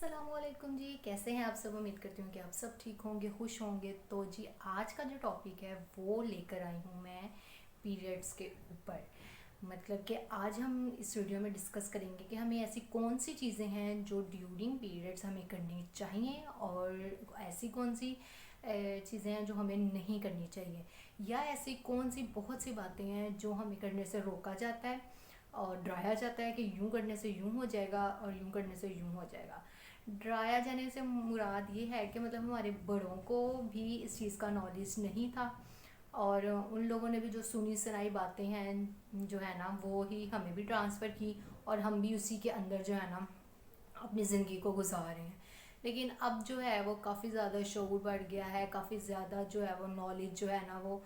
अस्सलामुअलैकुम जी, कैसे हैं आप सब। उम्मीद करती हूँ कि आप सब ठीक होंगे, खुश होंगे। तो जी आज का जो टॉपिक है वो लेकर आई हूँ मैं पीरियड्स के ऊपर। मतलब कि आज हम इस वीडियो में डिस्कस करेंगे कि हमें ऐसी कौन सी चीज़ें हैं जो ड्यूरिंग पीरियड्स हमें करनी चाहिए और ऐसी कौन सी चीज़ें हैं जो हमें नहीं करनी चाहिए, या ऐसी कौन सी बहुत सी बातें हैं जो हमें करने से रोका जाता है और डराया जाता है कि यूं करने से यूं हो जाएगा और यूं करने से यूं हो जाएगा। डराया जाने से मुराद ये है कि मतलब हमारे बड़ों को भी इस चीज़ का नॉलेज नहीं था और उन लोगों ने भी जो सुनी सुनाई बातें हैं जो है ना वो ही हमें भी ट्रांसफ़र की और हम भी उसी के अंदर जो है ना अपनी ज़िंदगी को गुजार रहे हैं। लेकिन अब जो है वो काफ़ी ज़्यादा शऊर बढ़ गया है, काफ़ी ज़्यादा जो है वो नॉलेज जो है ना वो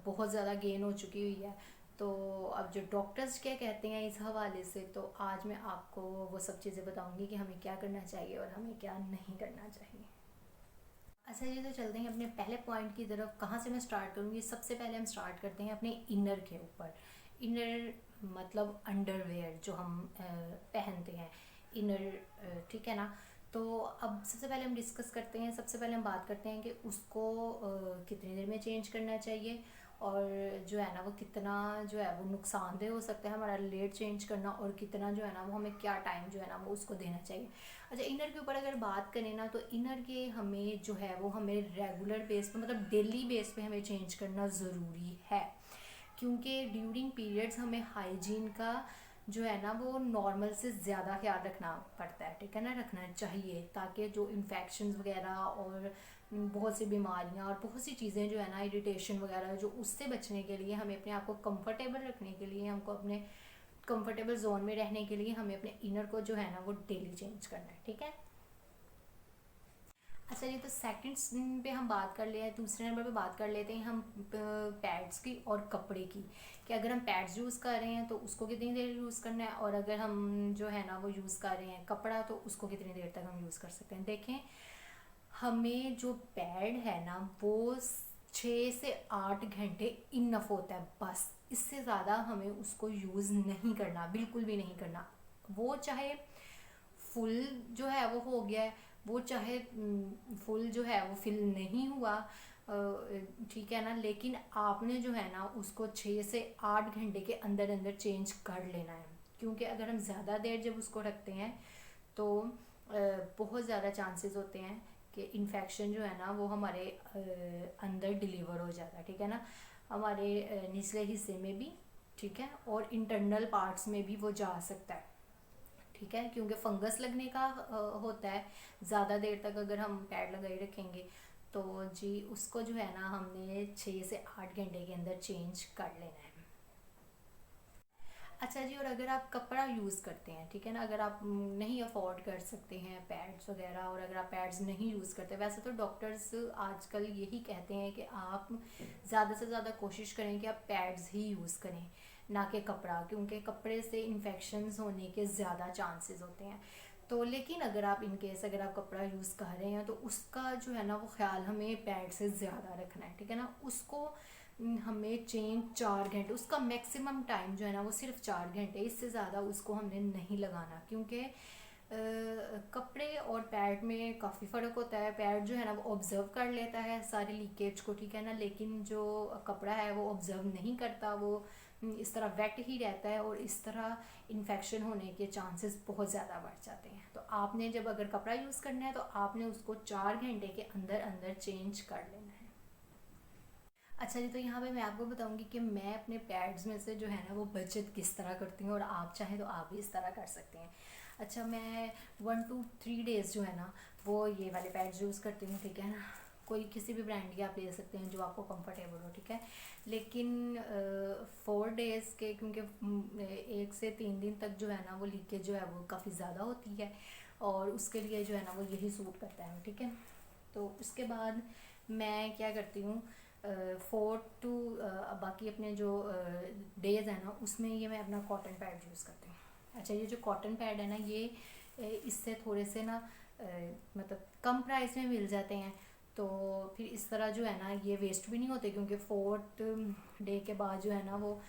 बहुत ज़्यादा गेन हो चुकी हुई है। तो अब जो डॉक्टर्स क्या कहते हैं इस हवाले से, तो आज मैं आपको वो सब चीज़ें बताऊंगी कि हमें क्या करना चाहिए और हमें क्या नहीं करना चाहिए। अच्छा जी, तो चलते हैं अपने पहले पॉइंट की तरफ। कहाँ से मैं स्टार्ट करूँगी? सबसे पहले हम स्टार्ट करते हैं अपने इनर के ऊपर। इनर मतलब अंडरवेयर जो हम पहनते हैं, इनर, ठीक है ना। तो अब सबसे पहले हम डिस्कस करते हैं, सबसे पहले हम बात करते हैं कि उसको कितनी देर में चेंज करना चाहिए और जो है ना वो कितना जो है वो नुकसानदेह हो सकता है हमारा लेट चेंज करना, और कितना जो है ना वो हमें क्या टाइम जो है ना वो उसको देना चाहिए। अच्छा, इनर के ऊपर अगर बात करें ना, तो इनर के हमें जो है वो हमें रेगुलर बेस पे मतलब डेली बेस पे हमें चेंज करना ज़रूरी है, क्योंकि ड्यूरिंग पीरियड्स हमें हाइजीन का जो है ना वो नॉर्मल से ज़्यादा ख्याल रखना पड़ता है, ठीक है ना, रखना चाहिए, ताकि जो इन्फेक्शन वगैरह और बहुत सी बीमारियां और बहुत सी चीज़ें जो है ना इरिटेशन वगैरह जो उससे बचने के लिए हमें अपने आप को कंफर्टेबल रखने के लिए, हमको अपने कंफर्टेबल जोन में रहने के लिए हमें अपने इनर को जो है ना वो डेली चेंज करना है, ठीक है। अच्छा जी, तो सेकंड पे हम बात कर ले हैं, दूसरे नंबर पे बात कर लेते हैं हम पैड्स की और कपड़े की, कि अगर हम पैड्स यूज़ कर रहे हैं तो उसको कितनी देर यूज़ करना है, और अगर हम जो है ना वो यूज़ कर रहे हैं कपड़ा तो उसको कितनी देर तक हम यूज़ कर सकते हैं। देखें, हमें जो पैड है ना वो 6 से 8 घंटे इनफ होता है, बस इससे ज़्यादा हमें उसको यूज़ नहीं करना, बिल्कुल भी नहीं करना। वो चाहे फुल जो है वो हो गया है, वो चाहे फुल जो है वो फिल नहीं हुआ, ठीक है ना, लेकिन आपने जो है ना उसको 6 से 8 घंटे के अंदर अंदर चेंज कर लेना है, क्योंकि अगर हम ज़्यादा देर जब उसको रखते हैं तो बहुत ज़्यादा चांसेस होते हैं कि इन्फेक्शन जो है ना वो हमारे अंदर डिलीवर हो जाता है, ठीक है ना, हमारे निचले हिस्से में भी, ठीक है, और इंटरनल पार्ट्स में भी वो जा सकता है, ठीक है, क्योंकि फंगस लगने का होता है ज़्यादा देर तक अगर हम पैड लगाए रखेंगे। तो जी उसको जो है ना हमने 6 से 8 घंटे के अंदर चेंज कर लेना है। अच्छा जी, और अगर आप कपड़ा यूज़ करते हैं, ठीक है ना, अगर आप नहीं अफोर्ड कर सकते हैं पैड्स वगैरह, और अगर आप पैड्स नहीं यूज़ करते, वैसे तो डॉक्टर्स आजकल यही कहते हैं कि आप ज़्यादा से ज़्यादा कोशिश करें कि आप पैड्स ही यूज़ करें, ना कि कपड़ा, क्योंकि कपड़े से इन्फेक्शंस होने के ज़्यादा चांसेस होते हैं। तो लेकिन अगर आप इन केस अगर आप कपड़ा यूज़ कर रहे हैं तो उसका जो है ना वो ख्याल हमें पैड से ज़्यादा रखना है, ठीक है ना। उसको हमें चेंज 4 घंटे, उसका मैक्सिमम टाइम जो है ना वो सिर्फ 4 घंटे, इससे ज़्यादा उसको हमने नहीं लगाना, क्योंकि कपड़े और पैड में काफ़ी फ़र्क होता है। पैड जो है ना वो ऑब्ज़र्व कर लेता है सारे लीकेज को, ठीक है ना, लेकिन जो कपड़ा है वो ऑब्ज़र्व नहीं करता, वो इस तरह वेट ही रहता है, और इस तरह इन्फेक्शन होने के चांसेस बहुत ज़्यादा बढ़ जाते हैं। तो आपने जब अगर कपड़ा यूज़ करना है तो आपने उसको 4 घंटे के अंदर अंदर चेंज कर लेना है। अच्छा जी, तो यहाँ पे मैं आपको बताऊंगी कि मैं अपने पैड्स में से जो है ना वो बचत किस तरह करती हूँ, और आप चाहें तो आप भी इस तरह कर सकते हैं। अच्छा, मैं 1 to 3 डेज़ जो है ना वो ये वाले पैड्स यूज़ करती हूँ, ठीक है ना। कोई किसी भी ब्रांड के आप ले सकते हैं जो आपको कंफर्टेबल हो, ठीक है, लेकिन 4 डेज़ के, क्योंकि 1 से 3 दिन तक जो है ना वो लीकेज जो है वो काफ़ी ज़्यादा होती है, और उसके लिए जो है ना वो यही सूट करता है, ठीक है। तो उसके बाद मैं क्या करती हूँ, 4 to बाकी अपने जो डेज़ है ना उसमें ये मैं अपना कॉटन पैड यूज़ करती हूँ। अच्छा, ये जो कॉटन पैड है ना ये इससे थोड़े से ना मतलब कम प्राइस में मिल जाते हैं, तो फिर इस तरह जो है ना ये वेस्ट भी नहीं होते, क्योंकि 4th डे के बाद जो है ना वो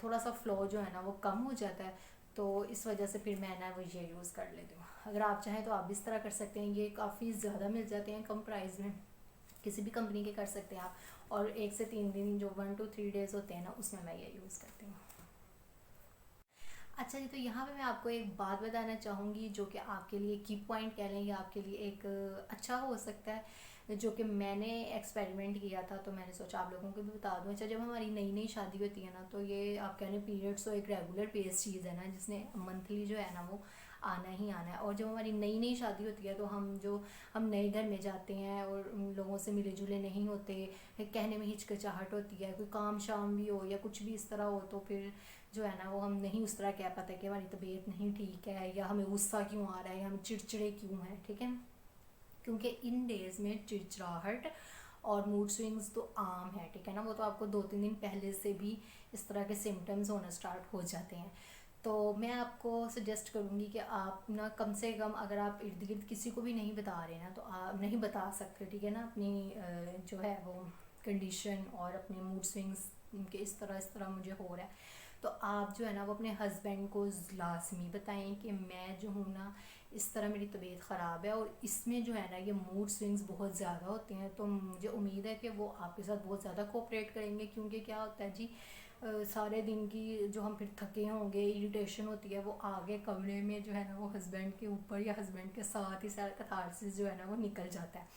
थोड़ा सा फ्लो जो है ना वो कम हो जाता है। तो इस वजह से फिर मैं ना वो ये यूज़ कर लेती हूँ। अगर आप चाहें तो आप भी इस तरह कर सकते हैं, ये काफ़ी ज़्यादा मिल जाते हैं कम प्राइस में, किसी भी कंपनी के कर सकते हैं आप। और 1 से 3 दिन जो 1 to 3 डेज़ होते हैं ना, उसमें मैं ये यूज़ करती हूँ। अच्छा जी, तो यहाँ पे मैं आपको एक बात बताना चाहूँगी जो कि आपके लिए की पॉइंट कह लें, या आपके लिए एक अच्छा हो सकता है, जो कि मैंने एक्सपेरिमेंट किया था, तो मैंने सोचा आप लोगों को भी बता दूँ। अच्छा, जब हमारी नई नई शादी होती है ना, तो ये आप कह लें पीरियड्स तो एक रेगुलर बेस चीज़ है ना, जिसने मंथली जो है ना वो आना ही आना है। और जब हमारी नई नई शादी होती है तो हम नए घर में जाते हैं और उन लोगों से मिले जुले नहीं होते, कहने में हिचकिचाहट होती है, कोई काम शाम भी हो या कुछ भी इस तरह हो, तो फिर जो है ना वो हम नहीं उस तरह कह पाते कि हमारी तबीयत नहीं ठीक है, या हमें गुस्सा क्यों आ रहा है, या हम चिड़चिड़े क्यों हैं, ठीक है। क्योंकि इन डेज़ में चिड़चिड़ाहट और मूड स्विंग्स तो आम है, ठीक है ना। वो तो आपको 2-3 दिन पहले से भी इस तरह के सिम्टम्स होना स्टार्ट हो जाते हैं। तो मैं आपको सजेस्ट करूँगी कि आप ना कम से कम, अगर आप इर्द गिर्द किसी को भी नहीं बता रहे ना, तो आप नहीं बता सकते, ठीक है ना, अपनी जो है वो कंडीशन और अपने मूड स्विंग्स के इस तरह मुझे हो रहा है, तो आप जो है ना वो अपने हस्बैंड को लाजमी बताएं कि मैं जो हूँ ना, इस तरह मेरी तबीयत ख़राब है और इसमें जो है ना ये मूड स्विंग्स बहुत ज़्यादा होते हैं। तो मुझे उम्मीद है कि वो आपके साथ बहुत ज़्यादा कोऑपरेट करेंगे, क्योंकि क्या होता है जी, सारे दिन की जो हम फिर थके होंगे, इरिटेशन होती है, वो आगे कमरे में जो है ना वो हस्बैंड के ऊपर या हस्बैंड के साथ ही सारा कैथारसिस जो है ना वो निकल जाता है।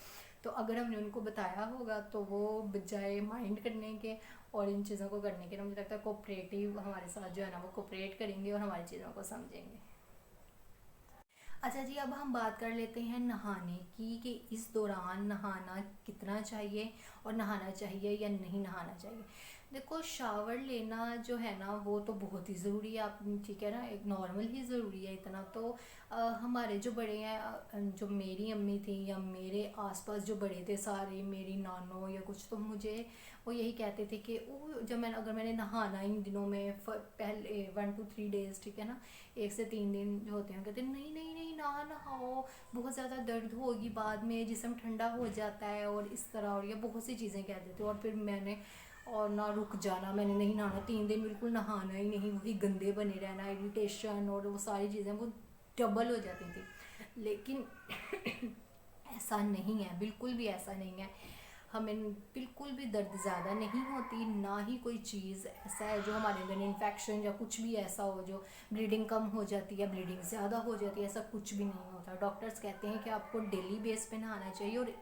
तो अगर हमने उनको बताया होगा तो वो बजाय माइंड करने के और इन चीज़ों को करने के ना, मुझे लगता है कोऑपरेटिव हमारे साथ जो है ना वो कोऑपरेट करेंगे और हमारी चीज़ों को समझेंगे। अच्छा जी, अब हम बात कर लेते हैं नहाने की, कि इस दौरान नहाना कितना चाहिए और नहाना चाहिए या नहीं नहाना चाहिए। देखो, शावर लेना जो है ना वो तो बहुत ही ज़रूरी है, आप ठीक है ना, एक नॉर्मल ही ज़रूरी है इतना तो। हमारे जो बड़े हैं, जो मेरी अम्मी थी या मेरे आसपास जो बड़े थे सारे, मेरी नानो या कुछ, तो मुझे वो यही कहते थे कि वो जब मैंने नहाना इन दिनों में पहले 1 to 3 डेज़, ठीक है ना, 1 से 3 दिन जो होते हैं, कहते हैं नहीं नहीं नहीं ना नहाओ, बहुत ज़्यादा दर्द होगी बाद में, जिस्म ठंडा हो जाता है, और इस तरह, और ये बहुत सी चीज़ें कह देते। और फिर मैंने और ना रुक जाना, मैंने नहीं नहाना, 3 दिन बिल्कुल नहाना ही नहीं, वही गंदे बने रहना, इरिटेशन और वो सारी चीज़ें वो डबल हो जाती थी। लेकिन ऐसा नहीं है, बिल्कुल भी ऐसा नहीं है। हमें बिल्कुल भी दर्द ज़्यादा नहीं होती, ना ही कोई चीज़ ऐसा है जो हमारे अंदर इन्फेक्शन या कुछ भी ऐसा हो जो ब्लीडिंग कम हो जाती है, ब्लीडिंग ज़्यादा हो जाती है, ऐसा कुछ भी नहीं होता। डॉक्टर्स कहते हैं कि आपको डेली बेस पे नहाना चाहिए, और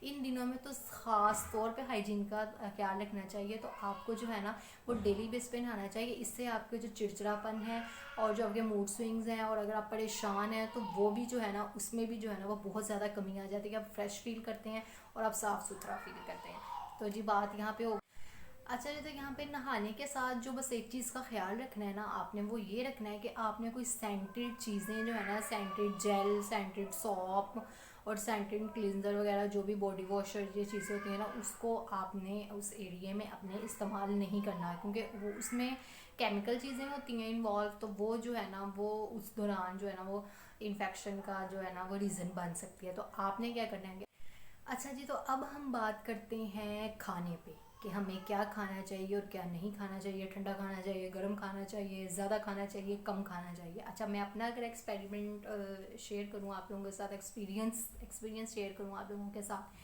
इन दिनों में तो ख़ास तौर पे हाइजीन का ख्याल रखना चाहिए। तो आपको जो है ना वो डेली बेस पे नहाना चाहिए। इससे आपके जो चिड़चिड़ापन है और जो आपके मूड स्विंग्स हैं, और अगर आप परेशान हैं, तो वो भी जो है ना उसमें भी जो है ना वो बहुत ज़्यादा कमी आ जाती है, आप फ्रेश फील करते हैं और आप साफ़ सुथरा फील करते हैं। तो जी बात यहाँ पे हो। अच्छा जी, तो यहाँ पे नहाने के साथ जो बस एक चीज़ का ख्याल रखना है ना आपने, वो ये रखना है कि आपने कोई सेंटेड चीज़ें जो है ना, सेंटेड जेल, सेंटेड सॉप और सेंटेड क्लींजर वगैरह, जो भी बॉडी वॉशर ये चीज़ें होती हैं ना, उसको आपने उस एरिया में अपने इस्तेमाल नहीं करना है, क्योंकि वो उसमें केमिकल चीज़ें होती हैं इन्वॉल्व, तो वो जो है ना वो उस दौरान जो है ना वो इन्फेक्शन का जो है ना वो रीज़न बन सकती है। तो आपने क्या करना है। अच्छा जी, तो अब हम बात करते हैं खाने पे, कि हमें क्या खाना चाहिए और क्या नहीं खाना चाहिए, ठंडा खाना चाहिए, गर्म खाना चाहिए, ज़्यादा खाना चाहिए, कम खाना चाहिए। अच्छा, मैं अपना अगर एक्सपेरिमेंट शेयर करूँ आप लोगों के साथ, एक्सपीरियंस शेयर करूँ आप लोगों के साथ,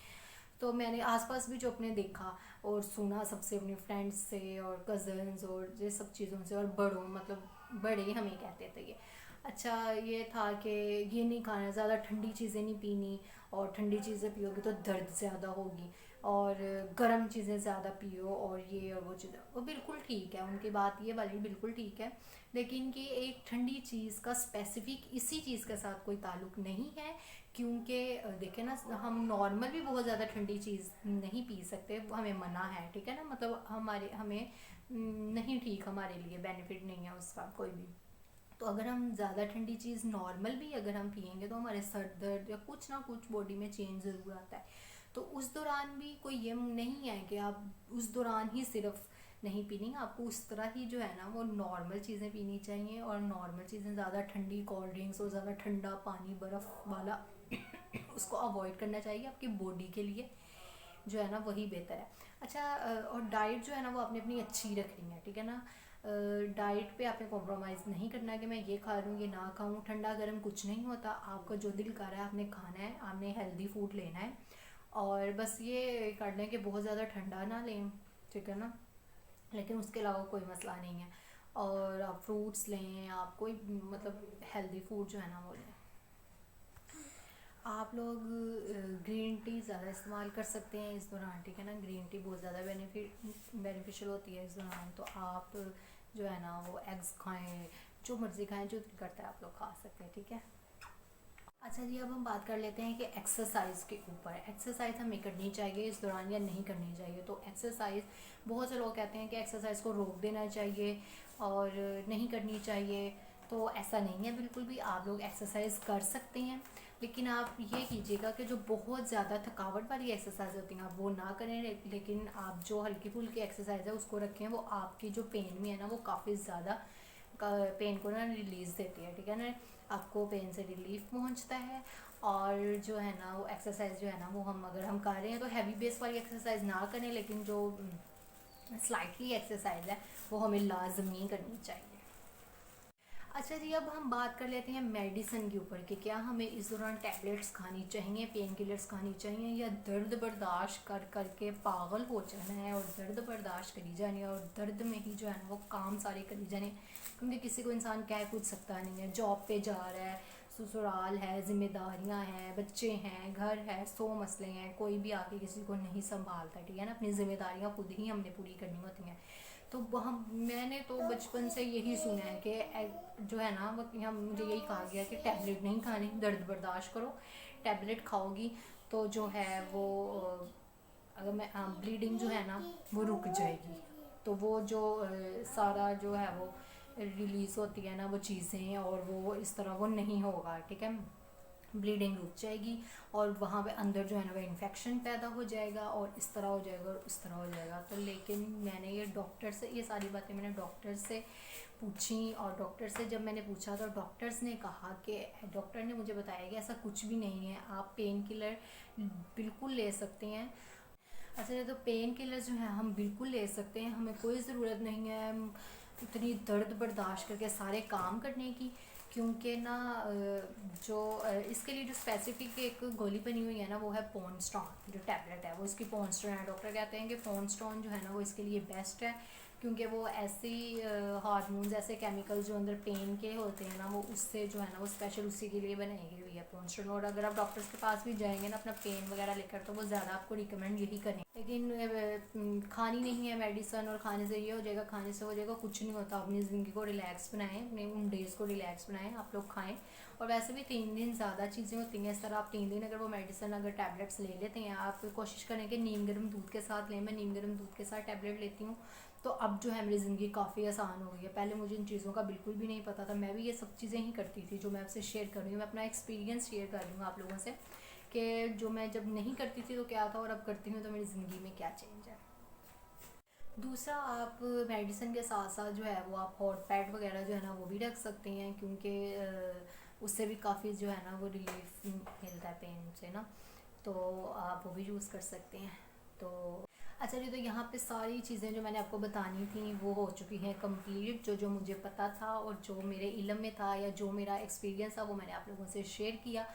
तो मैंने आसपास भी जो अपने देखा और सुना सबसे, अपने फ्रेंड्स से और कज़न्स और ये सब चीज़ों से, और बड़ों, मतलब बड़े हमें कहते थे ये। अच्छा, ये था कि ये नहीं खाना, ज़्यादा ठंडी चीज़ें नहीं पीनी, और ठंडी चीज़ें पियोगे तो दर्द ज़्यादा होगी, और गर्म चीज़ें ज़्यादा पियो, और ये और वो चीज़ें, वो बिल्कुल ठीक है, उनकी बात ये वाली बिल्कुल ठीक है। लेकिन कि एक ठंडी चीज़ का स्पेसिफिक इसी चीज़ के साथ कोई ताल्लुक नहीं है, क्योंकि देखें ना, हम नॉर्मल भी बहुत ज़्यादा ठंडी चीज़ नहीं पी सकते, वो हमें मना है, ठीक है ना, मतलब हमें नहीं ठीक, हमारे लिए बेनिफिट नहीं है उसका कोई भी। तो अगर हम ज़्यादा ठंडी चीज़ नॉर्मल भी अगर हम पियेंगे, तो हमारे सर दर्द या कुछ ना कुछ बॉडी में चेंज ज़रूर आता है। तो उस दौरान भी कोई ये नहीं है कि आप उस दौरान ही सिर्फ नहीं पीनी, आपको उस तरह ही जो है ना वो नॉर्मल चीज़ें पीनी चाहिए, और नॉर्मल चीज़ें, ज़्यादा ठंडी कोल्ड ड्रिंक्स और ज़्यादा ठंडा पानी बर्फ़ वाला उसको अवॉइड करना चाहिए, आपकी बॉडी के लिए जो है ना वही बेहतर है। अच्छा, और डाइट जो है ना वो आपने अपनी अच्छी रखनी है, ठीक है ना। डाइट पे आपने कॉम्प्रोमाइज़ नहीं करना कि मैं ये खा रही हूँ ये ना खाऊँ, ठंडा गर्म कुछ नहीं होता, आपका जो दिल कर रहा है आपने खाना है, आपने हेल्दी फूड लेना है। और बस ये कर लें कि बहुत ज़्यादा ठंडा ना लें, ठीक है ना, लेकिन उसके अलावा कोई मसला नहीं है। और आप फ्रूट्स लें, आप कोई मतलब हेल्दी फूड जो है ना वो लें। आप लोग ग्रीन टी ज़्यादा इस्तेमाल कर सकते हैं इस दौरान, ठीक है ना, ग्रीन टी बहुत ज़्यादा बेनिफिशियल होती है इस दौरान। तो आप जो है ना वो एग्स खाएं, जो मर्ज़ी खाएं, जो दिल करता है आप लोग खा सकते हैं, ठीक है। अच्छा जी, अब हम बात कर लेते हैं कि एक्सरसाइज के ऊपर। एक्सरसाइज हमें करनी चाहिए इस दौरान या नहीं करनी चाहिए। तो एक्सरसाइज, बहुत से लोग कहते हैं कि एक्सरसाइज को रोक देना चाहिए और नहीं करनी चाहिए। तो ऐसा नहीं है बिल्कुल भी, आप लोग एक्सरसाइज कर सकते हैं, लेकिन आप ये कीजिएगा कि जो बहुत ज़्यादा थकावट वाली एक्सरसाइज होती हैं आप वो ना करें, लेकिन आप जो हल्की फुल्की एक्सरसाइज है उसको रखें। वो आपकी जो पेन में है ना वो काफ़ी ज़्यादा पेन को ना रिलीज़ देती है, ठीक है ना, आपको पेन से रिलीफ पहुंचता है। और जो है ना वो एक्सरसाइज जो है ना वो अगर हम कर रहे हैं तो हैवी बेस वाली एक्सरसाइज ना करें, लेकिन जो स्लाइटली एक्सरसाइज है वो हमें लाजमी करनी चाहिए। अच्छा जी, अब हम बात कर लेते हैं मेडिसिन के ऊपर कि क्या हमें इस दौरान टैबलेट्स खानी चाहिए, पेन किलर्स खानी चाहिए, या दर्द बर्दाश्त कर करके पागल हो जाना है और दर्द बर्दाश्त करी जानी है और दर्द में ही जो है ना वो काम सारे करी जाने। क्योंकि किसी को इंसान कह कुछ सकता नहीं है, जॉब पे जा रहा है, ससुराल है, जिम्मेदारियां हैं, बच्चे हैं, घर है, 100 मसले हैं, कोई भी आके किसी को नहीं संभालता, ठीक है ना, अपनी जिम्मेदारियां खुद ही हमने पूरी करनी होती हैं। तो हम मैंने तो बचपन से यही सुना है कि जो है ना वो मुझे यही कहा गया कि टैबलेट नहीं खानी, दर्द बर्दाश्त करो, टैबलेट खाओगी तो जो है वो अगर मैं ब्लीडिंग जो है ना वो रुक जाएगी। तो वो जो सारा जो है वो रिलीज़ होती है ना वो चीज़ें, और वो इस तरह वो नहीं होगा, ठीक है, ब्लीडिंग रुक जाएगी और वहाँ पे अंदर जो है ना वो इन्फेक्शन पैदा हो जाएगा और इस तरह हो जाएगा और इस तरह हो जाएगा। तो लेकिन मैंने ये डॉक्टर से, ये सारी बातें मैंने डॉक्टर से पूछी, और डॉक्टर से जब मैंने पूछा तो डॉक्टर्स ने कहा कि डॉक्टर ने मुझे बताया कि ऐसा कुछ भी नहीं है, आप पेन किलर बिल्कुल ले सकते हैं। अच्छा, तो पेन किलर जो है हम बिल्कुल ले सकते हैं, हमें कोई ज़रूरत नहीं है इतनी दर्द बर्दाश्त करके सारे काम करने की। क्योंकि ना जो इसके लिए जो स्पेसिफिक एक गोली बनी हुई है ना वो है पॉन्स्टॉन, जो टैबलेट है वो इसकी पॉन्स्टॉन है। डॉक्टर कहते हैं कि पॉन्स्टॉन जो है ना वो इसके लिए बेस्ट है, क्योंकि वो ऐसी हार्मोन्स, ऐसे केमिकल जो अंदर पेन के होते हैं ना वो उससे जो है ना वो स्पेशल उसी के लिए बनाई हुई है पॉन्स्टॉन। और अगर आप डॉक्टर्स के पास भी जाएंगे ना अपना पेन वगैरह लेकर तो वो ज़्यादा आपको रिकमेंड यही करें। लेकिन खानी नहीं है मेडिसन और खाने से ये हो जाएगा, खाने से हो जाएगा, कुछ नहीं होता। अपनी ज़िंदगी को रिलैक्स बनाएं, अपने उन डेज़ को रिलैक्स बनाएं, आप लोग खाएं। और वैसे भी 3 दिन ज़्यादा चीज़ें होती हैं, इस तरह आप 3 दिन अगर वो मेडिसिन अगर टैबलेट्स ले लेते हैं, आप कोशिश करें कि नीम गर्म दूध के साथ लें। मैं नीम गर्म दूध के साथ टैबलेट लेती हूँ, तो अब जो है मेरी ज़िंदगी काफ़ी आसान हो गई है। पहले मुझे इन चीज़ों का बिल्कुल भी नहीं पता था, मैं भी ये सब चीज़ें ही करती थी जो मैं आपसे शेयर कर रही हूँ। मैं अपना एक्सपीरियंस शेयर कर रही हूँ आप लोगों से कि जो मैं जब नहीं करती थी तो क्या था और अब करती हूँ तो मेरी ज़िंदगी में क्या चेंज है। दूसरा, आप मेडिसिन के साथ साथ जो है वो आप हॉट पैड वगैरह जो है ना वो भी रख सकते हैं, क्योंकि उससे भी काफ़ी जो है ना वो रिलीफ मिलता है पेन से ना, तो आप वो भी यूज़ कर सकते हैं। तो अच्छा जी, तो यहाँ पे सारी चीज़ें जो मैंने आपको बतानी थी वो हो चुकी हैं कंप्लीट। जो जो मुझे पता था और जो मेरे इल्म में था या जो मेरा एक्सपीरियंस था वो मैंने आप लोगों से शेयर किया।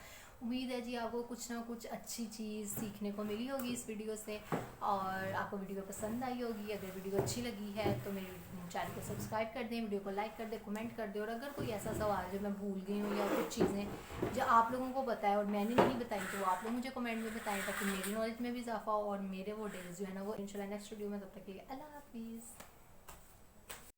उम्मीद है जी आपको कुछ ना कुछ अच्छी चीज़ सीखने को मिली होगी इस वीडियो से, और आपको वीडियो पसंद आई होगी। अगर वीडियो अच्छी लगी है तो मेरे चैनल को सब्सक्राइब कर दें, वीडियो को लाइक कर दें, कमेंट कर दें। और अगर कोई ऐसा सवाल जो मैं भूल गई हूँ या कुछ चीज़ें जो आप लोगों को पता है और मैंने नहीं बताई तो वो आप लोग मुझे कमेंट में बताएं, ताकि मेरी नॉलेज में भी इजाफा हो और मेरे वो डेज जो है ना वो इंशाल्लाह नेक्स्ट वीडियो में। तब तक के लिए अल्लाह हाफिज़।